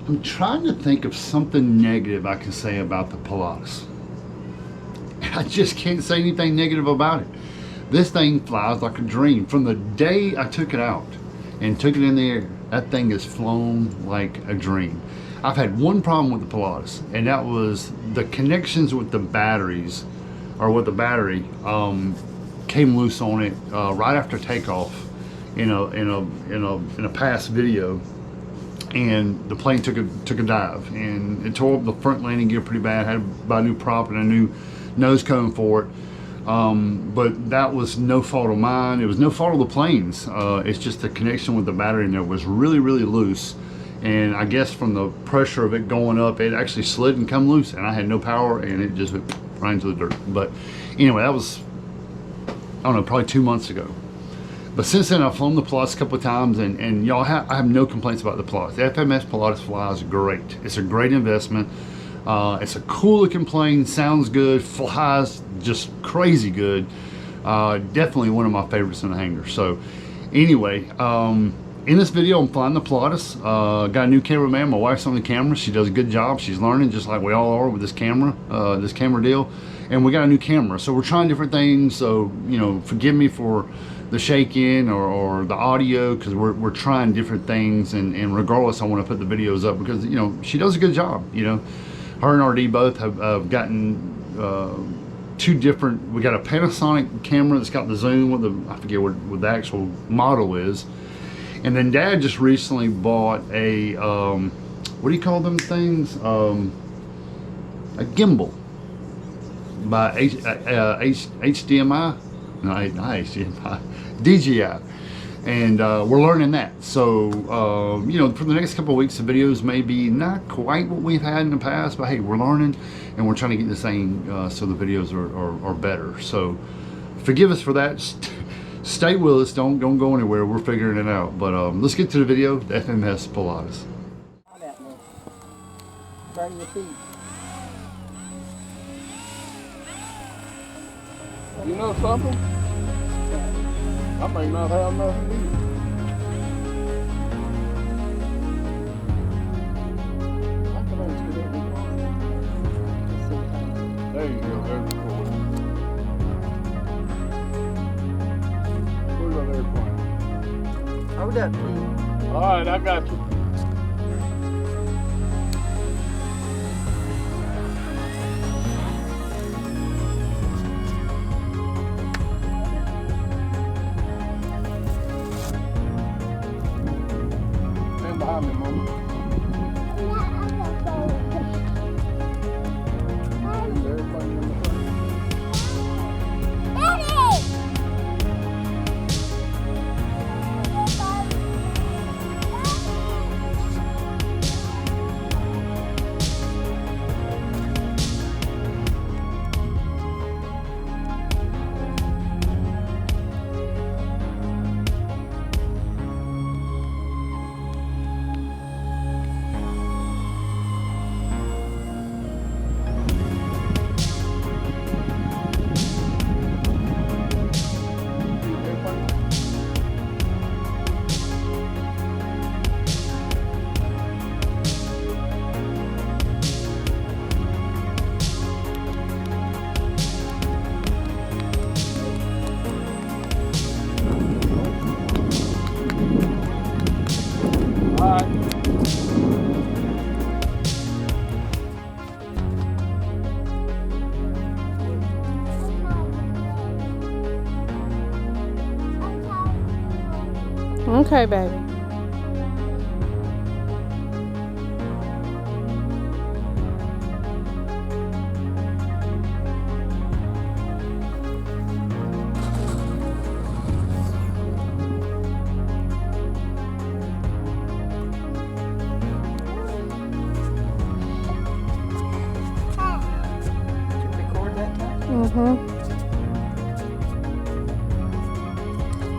I'm trying to think of something negative I can say about the Pilatus. I just can't say anything negative about it. This thing flies like a dream. From the day I took it out and took it in the air, that thing has flown like a dream. I've had one problem with the Pilatus, and that was the connections with the batteries, or with the battery, came loose on it right after takeoff in a past video, and the plane took a dive, and it tore up the front landing gear pretty bad. Had to buy a new prop and a new nose cone for it. But that was no fault of mine. It was no fault of the planes. It's just the connection with the battery in there was really, really loose. And I guess from the pressure of it going up, it actually slid and come loose, and I had no power, and it just went right into the dirt. But anyway, that was, I don't know, probably 2 months ago. But since then, I've flown the Pilatus a couple of times, and y'all, I have no complaints about the Pilatus. The FMS Pilatus flies great. It's a great investment. It's a cool looking plane, sounds good, flies just crazy good. Definitely one of my favorites in the hangar. So anyway, in this video, I'm flying the Pilatus. Got a new cameraman. My wife's on the camera. She does a good job. She's learning just like we all are with this camera deal. And we got a new camera. So we're trying different things. So, you know, forgive me for the shake-in or the audio, because we're trying different things. And regardless, I want to put the videos up because, you know, she does a good job. You know, her and RD both have gotten two different. We got a Panasonic camera that's got the zoom with the, I forget what the actual model is. And then Dad just recently bought a, what do you call them things? A gimbal by HDMI? No, not HDMI, DJI. And we're learning that. So, you know, for the next couple of weeks, the videos may be not quite what we've had in the past, but hey, we're learning and we're trying to get this thing so the videos are better. So forgive us for that. Stay with us, don't go anywhere, we're figuring it out. But let's get to the video, the FMS Pilatus. Burn your feet. You know something? I may not have nothing either. There you go, there's the cord. Hold up, please. All right, I got you. Stand behind me, Mama. Okay, baby.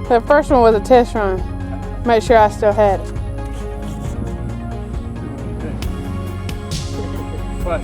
The first one was a test run. Make sure I still had it. What?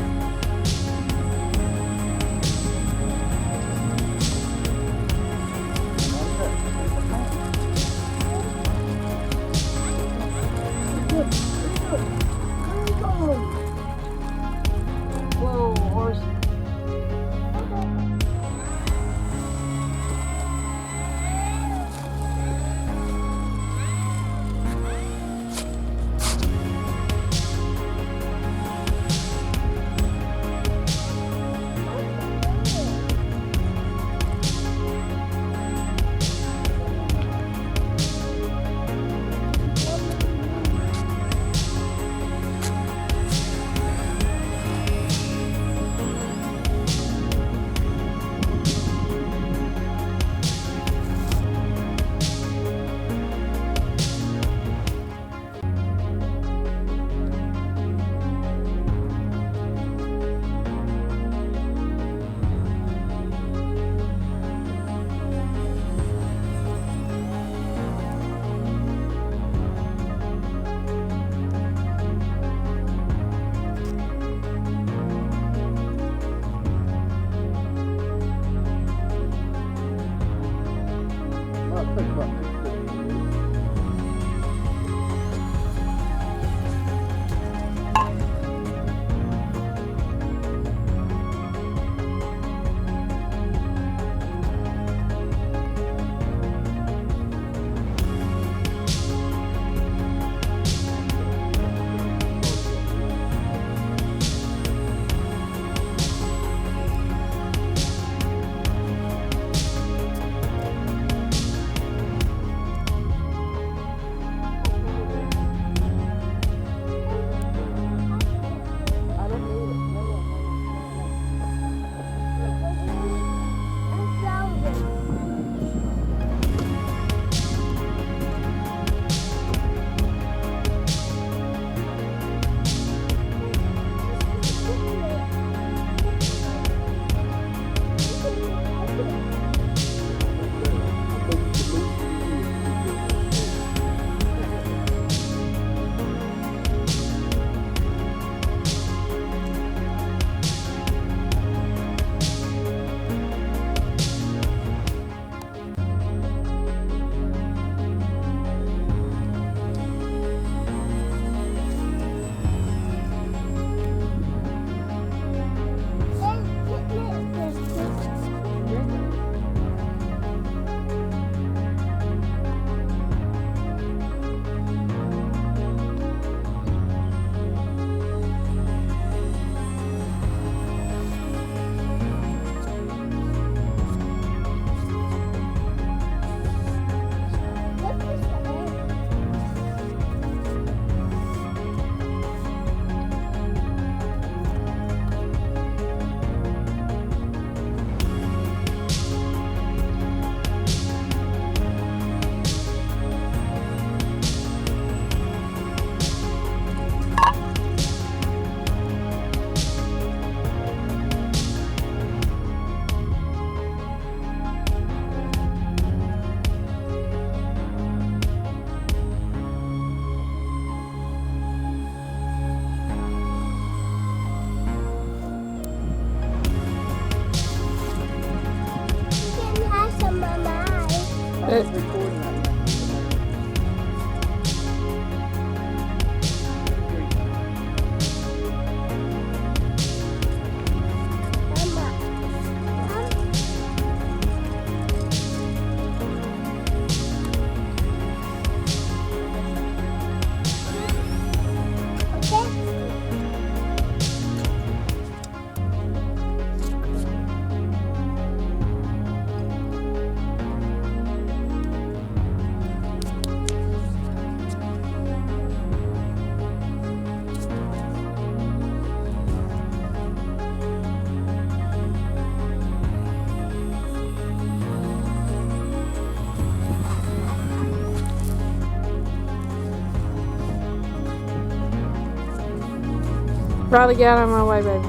Probably get out of my way, baby.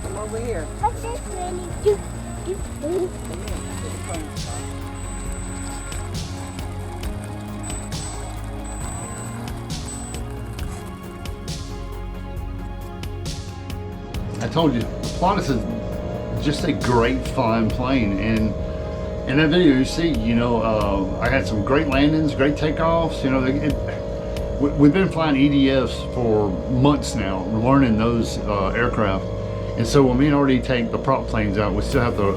Come over here. What's this, Granny? I told you, the Pilatus is just a great flying plane, and in that video you see, you know, I had some great landings, great takeoffs. You know, we've been flying EDFs for months now, learning those aircraft, and so when me and RD take the prop planes out, we still have to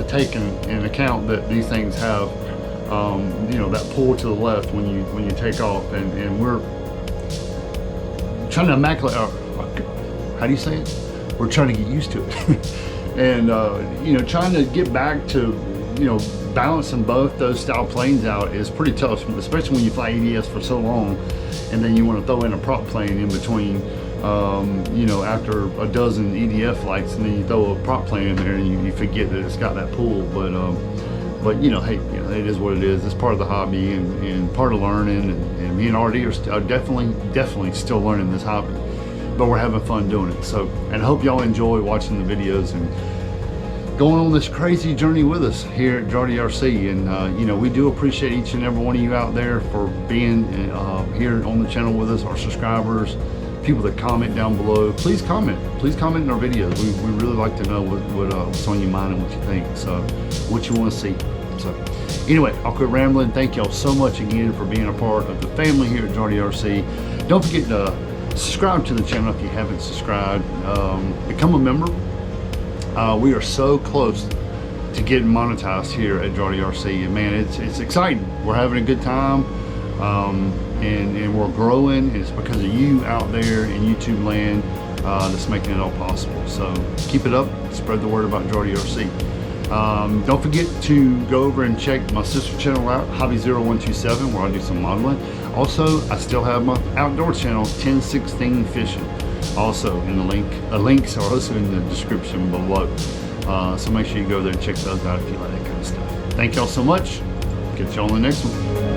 take in account that these things have, you know, that pull to the left when you take off, and we're trying to immaculate. How do you say it? We're trying to get used to it, and you know, trying to get back to, you know, balancing both those style planes out is pretty tough, especially when you fly EDS for so long, and then you want to throw in a prop plane in between. You know, after a dozen EDF flights, and then you throw a prop plane in there, and you forget that it's got that pull. But you know, hey, you know, it is what it is. It's part of the hobby and part of learning. And me and RD are definitely still learning this hobby, but we're having fun doing it. So, and I hope y'all enjoy watching the videos and going on this crazy journey with us here at DRAWDY RC. And you know, we do appreciate each and every one of you out there for being here on the channel with us, our subscribers, people that comment down below. Please comment in our videos. We really like to know what's on your mind and what you think, so what you want to see. So anyway, I'll quit rambling. Thank y'all so much again for being a part of the family here at DRAWDY RC. Don't forget to subscribe to the channel if you haven't subscribed. Become a member. We are so close to getting monetized here at DRAWDY RC, and man, it's exciting. We're having a good time, and we're growing. It's because of you out there in YouTube land that's making it all possible. So keep it up, spread the word about DRAWDY RC. Don't forget to go over and check my sister channel out, Hobby0127, where I do some modeling. Also, I still have my outdoor channel, 1016 Fishing. Also in the links are also in the description below. So make sure you go there and check those out if you like that kind of stuff. Thank y'all so much. Catch y'all on the next one.